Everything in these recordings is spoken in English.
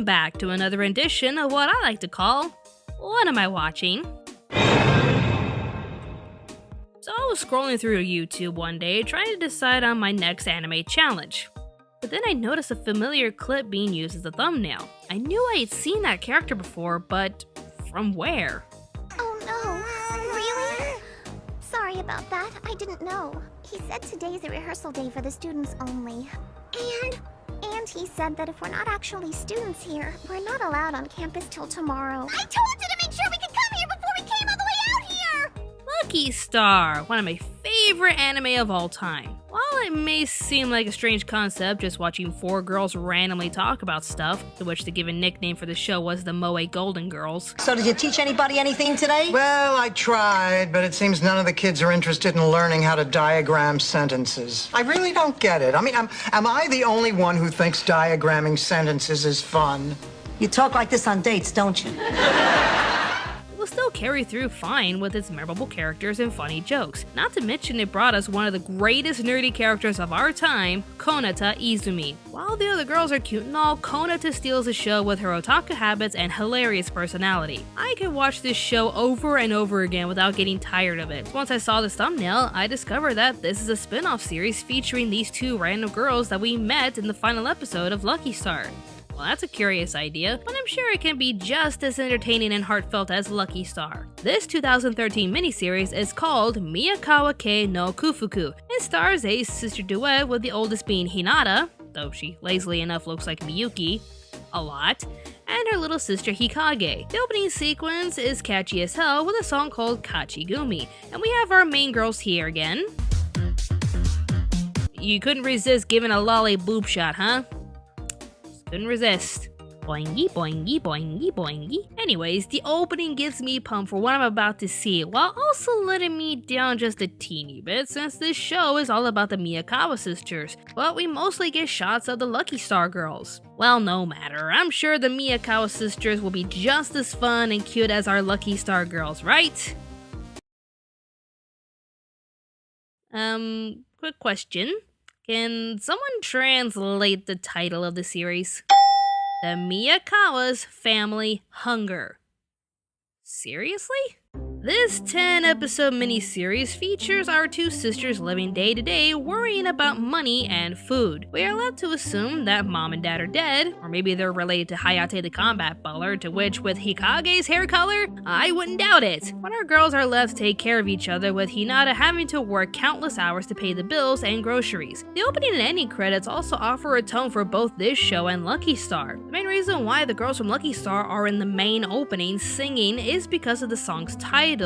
back to another rendition of what I like to call, What Am I Watching? So I was scrolling through YouTube one day trying to decide on my next anime challenge. But then I noticed a familiar clip being used as a thumbnail. I knew I had seen that character before, but from where? Oh no, really? Sorry about that, I didn't know. He said today's a rehearsal day for the students only. And he said that if we're not actually students here, we're not allowed on campus till tomorrow. I told you to make sure we could come here before we came all the way out here! Lucky Star, one of my favorite anime of all time. While it may seem like a strange concept just watching 4 girls randomly talk about stuff, to which the given nickname for the show was the Moe Golden Girls. So did you teach anybody anything today? Well, I tried, but it seems none of the kids are interested in learning how to diagram sentences. I really don't get it. I mean, am I the only one who thinks diagramming sentences is fun? You talk like this on dates, don't you? It will still carry through fine with its memorable characters and funny jokes. Not to mention it brought us one of the greatest nerdy characters of our time, Konata Izumi. While the other girls are cute and all, Konata steals the show with her otaku habits and hilarious personality. I could watch this show over and over again without getting tired of it. Once I saw this thumbnail, I discovered that this is a spin-off series featuring these 2 random girls that we met in the final episode of Lucky Star. Well, that's a curious idea, but I'm sure it can be just as entertaining and heartfelt as Lucky Star. This 2013 miniseries is called Miyakawa-ke no Kufuku and stars a sister duet with the oldest being Hinata, though she lazily enough looks like Miyuki a lot, and her little sister Hikage. The opening sequence is catchy as hell with a song called Kachigumi, and we have our main girls here again. You couldn't resist giving a lolly boob shot, huh? Couldn't resist. Boingy, boingy, boingy, boingy. Anyways, the opening gets me pumped for what I'm about to see, while also letting me down just a teeny bit since this show is all about the Miyakawa sisters, but we mostly get shots of the Lucky Star girls. Well, no matter, I'm sure the Miyakawa sisters will be just as fun and cute as our Lucky Star girls, right? Quick question. Can someone translate the title of the series? The Miyakawa's Family Hunger. Seriously? This 10-episode miniseries features our 2 sisters living day-to-day worrying about money and food. We are led to assume that mom and dad are dead, or maybe they're related to Hayate the combat butler, to which with Hikage's hair color, I wouldn't doubt it. But our girls are left to take care of each other, with Hinata having to work countless hours to pay the bills and groceries. The opening and ending credits also offer a tone for both this show and Lucky Star. The main reason why the girls from Lucky Star are in the main opening singing is because of the song's title,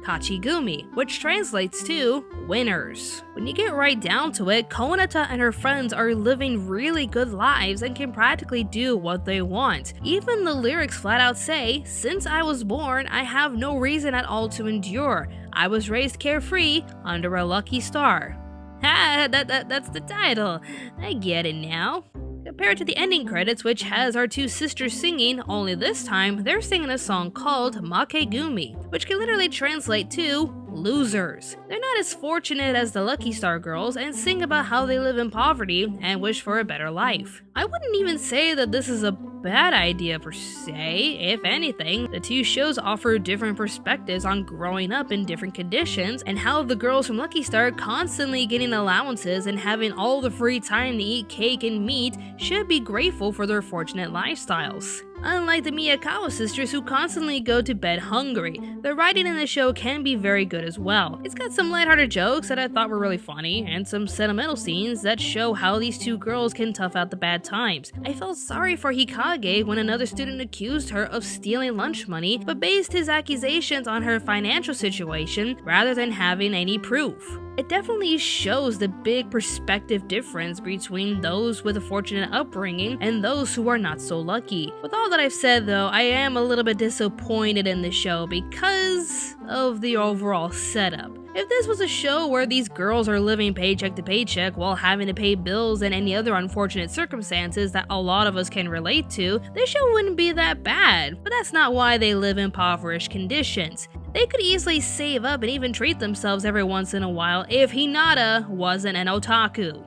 Kachigumi, which translates to winners. When you get right down to it, Konata and her friends are living really good lives and can practically do what they want. Even the lyrics flat out say, "Since I was born, I have no reason at all to endure. I was raised carefree under a lucky star." Ha, that's the title. I get it now. Compared to the ending credits, which has our 2 sisters singing, only this time they're singing a song called Makegumi, which can literally translate to losers. They're not as fortunate as the Lucky Star girls and sing about how they live in poverty and wish for a better life. I wouldn't even say that this is a bad idea per se. If anything, the 2 shows offer different perspectives on growing up in different conditions and how the girls from Lucky Star constantly getting allowances and having all the free time to eat cake and meat should be grateful for their fortunate lifestyles. Unlike the Miyakawa sisters who constantly go to bed hungry, the writing in the show can be very good as well. It's got some lighthearted jokes that I thought were really funny, and some sentimental scenes that show how these 2 girls can tough out the bad times. I felt sorry for Hikage when another student accused her of stealing lunch money, but based his accusations on her financial situation rather than having any proof. It definitely shows the big perspective difference between those with a fortunate upbringing and those who are not so lucky. With all that I've said though, I am a little bit disappointed in the show because of the overall setup. If this was a show where these girls are living paycheck to paycheck while having to pay bills and any other unfortunate circumstances that a lot of us can relate to, this show wouldn't be that bad, but that's not why they live in impoverished conditions. They could easily save up and even treat themselves every once in a while if Hinata wasn't an otaku.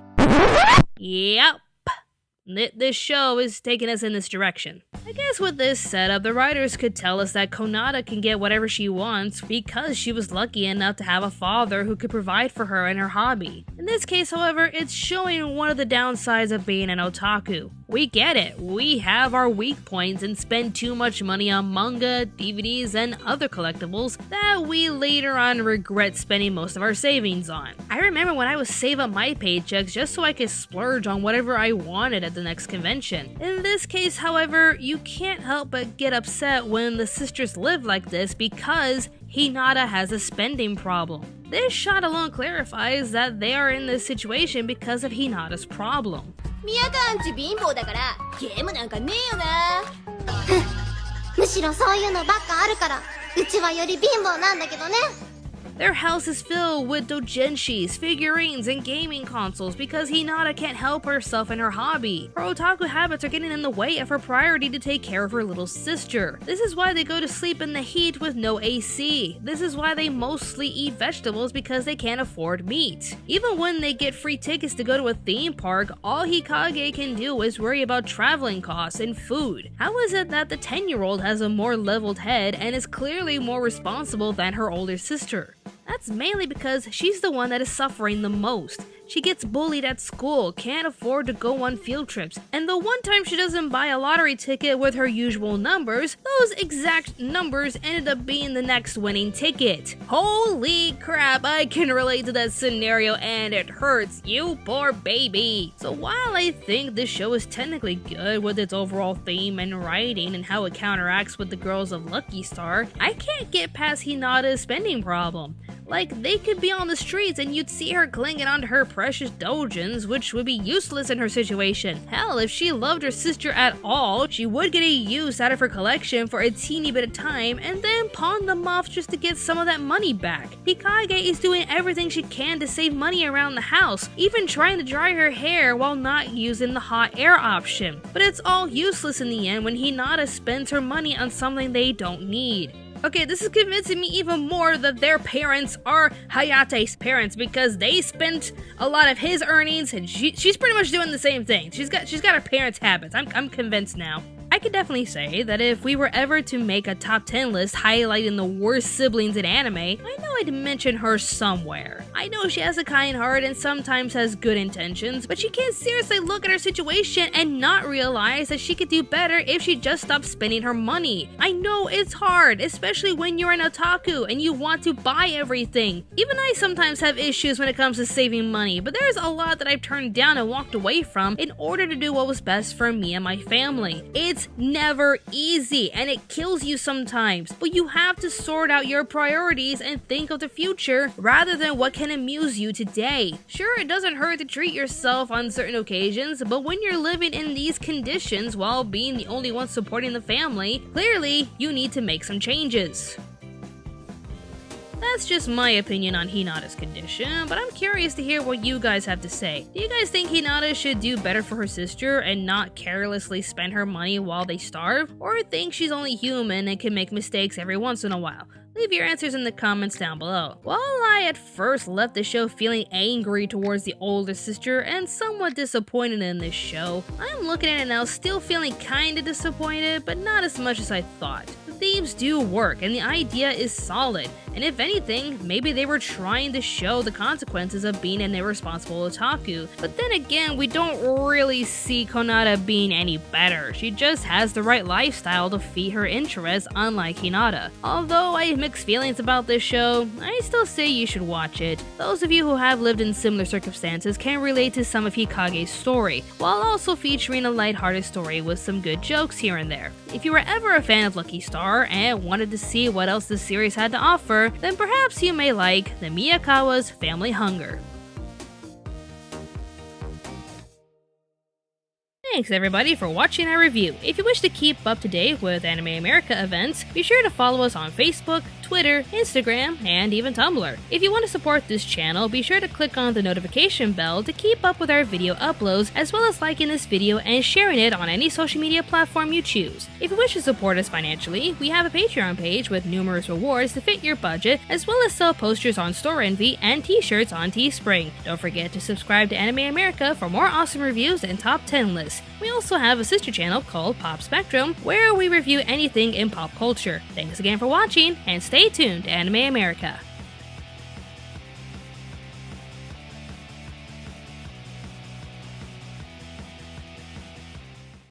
Yep. This show is taking us in this direction. I guess with this setup, the writers could tell us that Konata can get whatever she wants because she was lucky enough to have a father who could provide for her in her hobby. In this case, however, it's showing one of the downsides of being an otaku. We get it, we have our weak points and spend too much money on manga, DVDs, and other collectibles that we later on regret spending most of our savings on. I remember when I would save up my paychecks just so I could splurge on whatever I wanted at the next convention. In this case, however, you can't help but get upset when the sisters live like this because Hinata has a spending problem. This shot alone clarifies that they are in this situation because of Hinata's problem. 宮川んち貧乏だからゲームなんかねえよなむしろそういうのばっかあるからうちはより貧乏なんだけどね Their house is filled with doujinshis, figurines, and gaming consoles because Hinata can't help herself in her hobby. Her otaku habits are getting in the way of her priority to take care of her little sister. This is why they go to sleep in the heat with no AC. This is why they mostly eat vegetables because they can't afford meat. Even when they get free tickets to go to a theme park, all Hikage can do is worry about traveling costs and food. How is it that the 10-year-old has a more leveled head and is clearly more responsible than her older sister? That's mainly because she's the one that is suffering the most. She gets bullied at school, can't afford to go on field trips, and the one time she doesn't buy a lottery ticket with her usual numbers, those exact numbers ended up being the next winning ticket. Holy crap, I can relate to that scenario and it hurts, you poor baby. So while I think this show is technically good with its overall theme and writing and how it counteracts with the girls of Lucky Star, I can't get past Hinata's spending problem. Like, they could be on the streets and you'd see her clinging onto her precious doujins, which would be useless in her situation. Hell, if she loved her sister at all, she would get a use out of her collection for a teeny bit of time and then pawn them off just to get some of that money back. Hikage is doing everything she can to save money around the house, even trying to dry her hair while not using the hot air option. But it's all useless in the end when Hinata spends her money on something they don't need. Okay, this is convincing me even more that their parents are Hayate's parents because they spent a lot of his earnings and she's pretty much doing the same thing. She's got her parents' habits. I'm convinced now. I could definitely say that if we were ever to make a top 10 list highlighting the worst siblings in anime, I know I'd mention her somewhere. I know she has a kind heart and sometimes has good intentions, but she can't seriously look at her situation and not realize that she could do better if she just stopped spending her money. I know it's hard, especially when you're an otaku and you want to buy everything. Even I sometimes have issues when it comes to saving money, but there's a lot that I've turned down and walked away from in order to do what was best for me and my family. It's never easy and it kills you sometimes, but you have to sort out your priorities and think of the future rather than what can amuse you today. Sure, it doesn't hurt to treat yourself on certain occasions, but when you're living in these conditions while being the only one supporting the family, clearly you need to make some changes. That's just my opinion on Hinata's condition, but I'm curious to hear what you guys have to say. Do you guys think Hinata should do better for her sister and not carelessly spend her money while they starve? Or think she's only human and can make mistakes every once in a while? Leave your answers in the comments down below. While I at first left the show feeling angry towards the older sister and somewhat disappointed in this show, I'm looking at it now still feeling kinda disappointed, but not as much as I thought. The themes do work and the idea is solid, and if anything, maybe they were trying to show the consequences of being an irresponsible otaku. But then again, we don't really see Konata being any better. She just has the right lifestyle to feed her interests, unlike Hinata. Although I have mixed feelings about this show, I still say you should watch it. Those of you who have lived in similar circumstances can relate to some of Hikage's story, while also featuring a lighthearted story with some good jokes here and there. If you were ever a fan of Lucky Star and wanted to see what else this series had to offer, then perhaps you may like the Miyakawa's Family Hunger. Thanks everybody for watching our review. If you wish to keep up to date with Anime America events, be sure to follow us on Facebook, Twitter, Instagram, and even Tumblr. If you want to support this channel, be sure to click on the notification bell to keep up with our video uploads, as well as liking this video and sharing it on any social media platform you choose. If you wish to support us financially, we have a Patreon page with numerous rewards to fit your budget, as well as sell posters on Store Envy and t-shirts on Teespring. Don't forget to subscribe to Anime America for more awesome reviews and top 10 lists. We also have a sister channel called Pop Spectrum, where we review anything in pop culture. Thanks again for watching, and stay tuned to Anime America.